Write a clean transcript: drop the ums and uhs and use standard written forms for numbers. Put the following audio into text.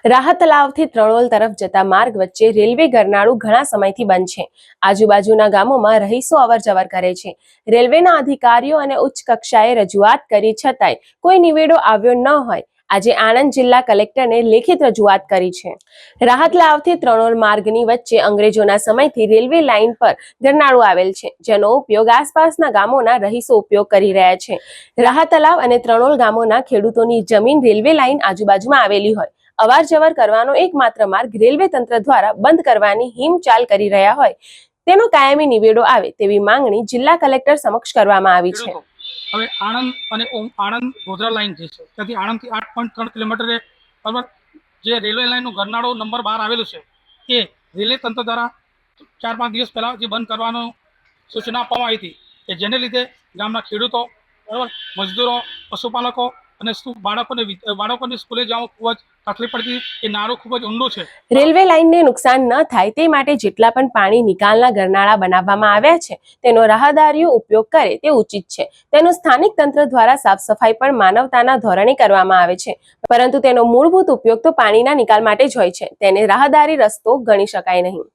રાહત તલાવથી ત્રણોલ તરફ જતા માર્ગ વચ્ચે રેલવે ગરનાળું ઘણા સમયથી બંધ છે। આજુબાજુના ગામોમાં રહીશો અવરજવર કરે છે। રેલવેના અધિકારીઓ અને ઉચ્ચ કક્ષાએ રજૂઆત કરી છતાંય કોઈ નિવેડો આવ્યો ન હોય આજે આણંદ જિલ્લા કલેક્ટરને લેખિત રજૂઆત કરી છે। રાહત લાવથી ત્રણોલ માર્ગની વચ્ચે અંગ્રેજોના સમયથી રેલવે લાઇન પર ગરનાળું આવેલ છે, જેનો ઉપયોગ આસપાસના ગામોના રહીશો ઉપયોગ કરી રહ્યા છે। રાહત તલાવ અને ત્રણોલ ગામોના ખેડૂતોની જમીન રેલવે લાઇન આજુબાજુમાં આવેલી હોય અવરજવર કરવાનો એકમાત્ર માર્ગ રેલવે તંત્ર દ્વારા બંધ કરવાની હિમચાલ કરી રહ્યા હોય તેનો કાયમી નિવેડો આવે તેવી માંગણી જિલ્લા કલેક્ટર સમક્ષ કરવામાં આવી છે। હવે આણંદ અને આણંદ ગોધરા લાઇન જે છે ત્યાંથી આણંદથી 8.3 કિલોમીટરે બરાબર જે રેલવે લાઇનનું ગરનાળો નંબર 12 આવેલું છે એ રેલવે તંત્ર દ્વારા 4-5 દિવસ પહેલાં જે બંધ કરવાનો સૂચના આપવામાં આવી હતી કે જેને લીધે ગામના ખેડૂતો બરાબર મજદૂરો પશુપાલકો અને બાળકોને સ્કૂલે જવામાં ખૂબ જ તકલીફ પડતી। એ નાળું ખૂબ જ ઊંડું છે। રેલવે લાઇનને નુકસાન ન થાય તે માટે જેટલા પણ પાણી નિકાલના ગરનાળા બનાવવામાં આવ્યા છે તેનો રાહદારીઓ ઉપયોગ કરે તે ઉચિત છે। તેનું સ્થાનિક તંત્ર દ્વારા સાફ સફાઈ પણ માનવતાના ધોરણે કરવામાં આવે છે, પરંતુ તેનો મૂળભૂત ઉપયોગ તો પાણીના નિકાલ માટે જ હોય છે। તેને રાહદારી રસ્તો ગણી શકાય નહીં।